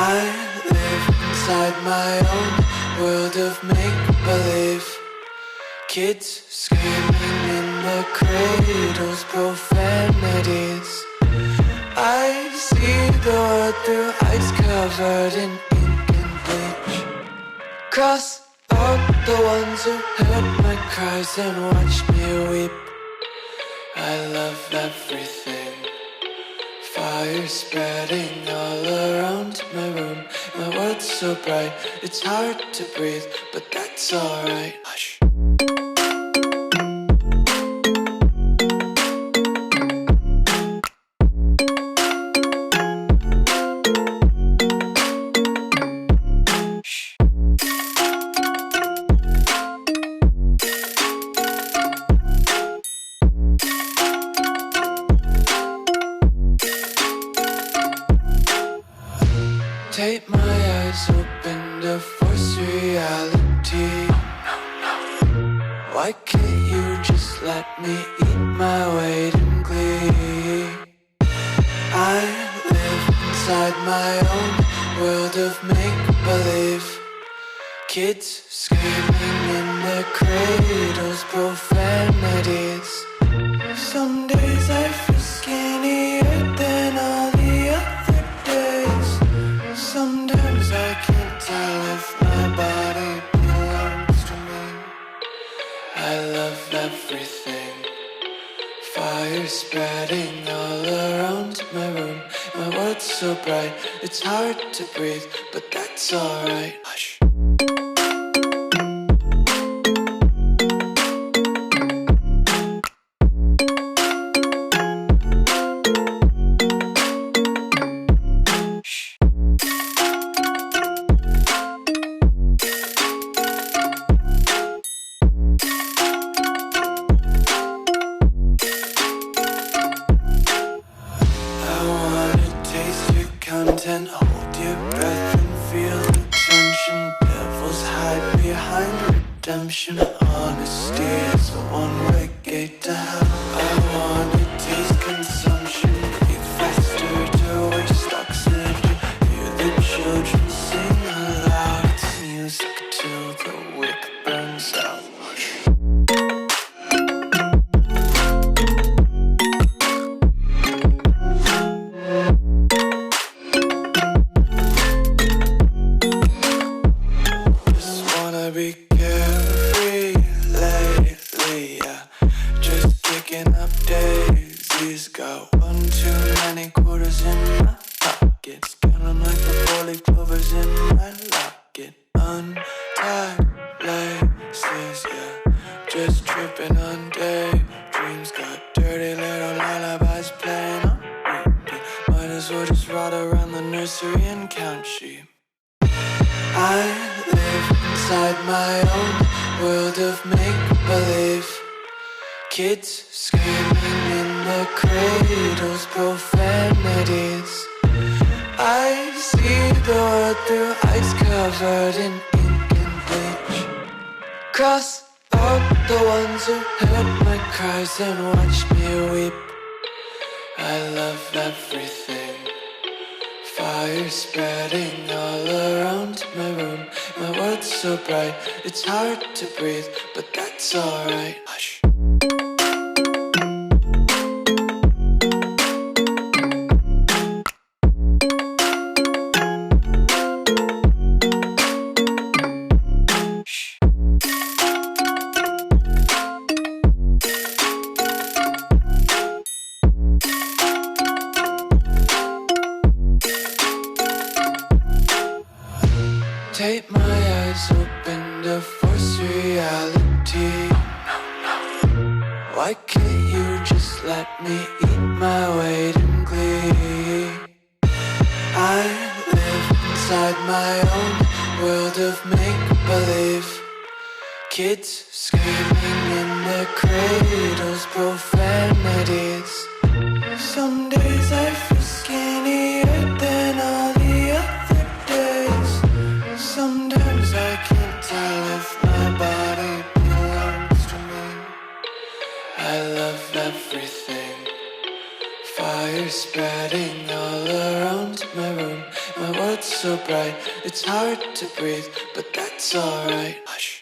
I live inside my own world of make-believe. Kids screaming in the cradles, profanities. I see the world through ice covered in ink and bleach. Cross out the ones who heard my cries and watched me weep. I love everything. Fire spreading all around my room. My world's so bright, it's hard to breathe, but that's alright. Hush. Tape my eyes open to force reality. Why can't you just let me eat my weight in glee? I live inside my own world of make-believe. Kids screaming in their cradles, profanities. Some days I feel skinnier than all the other days. Sometimes I can't tell if my body belongs to me. I love everything. Fire spreading all around my room. My world's so bright, it's hard to breathe, but that's alright. Hush. Hold your breath and feel the tension. Devils hide behind redemption. Honesty is a one-way gate to hell. I wanna taste consumption. Breathe faster to waste oxygen. Hear the children sing aloud. It's music till the wick burns out. Be carefree lately, yeah. Just kicking up daisies. Got one too many quarters in my pockets. Count 'em like the four-leaf clovers in my locket. Untied laces, yeah. Just tripping on daydreams. Got dirty little lullabies playing on repeat. Might as well just ride around the nursery and count sheep. I live inside my own world of make-believe. Kids screaming in the cradles, profanities. I see the world through ice covered in ink and bleach. Cross out the ones who heard my cries and watched me weep. I love everything. Fire spreading all around my room. My world's so bright, it's hard to breathe, but that's alright. Hush. Tape my eyes open to force reality. Why can't you just let me eat my weight in glee? I live inside my own world of make-believe. Kids screaming in their cradles, profanities. Some days I feel skinnier than all the other days. Sometimes I can't tell if my body belongs to me. I love everything. Fire spreading all around my room. My world's so bright, it's hard to breathe, but that's alright. Hush.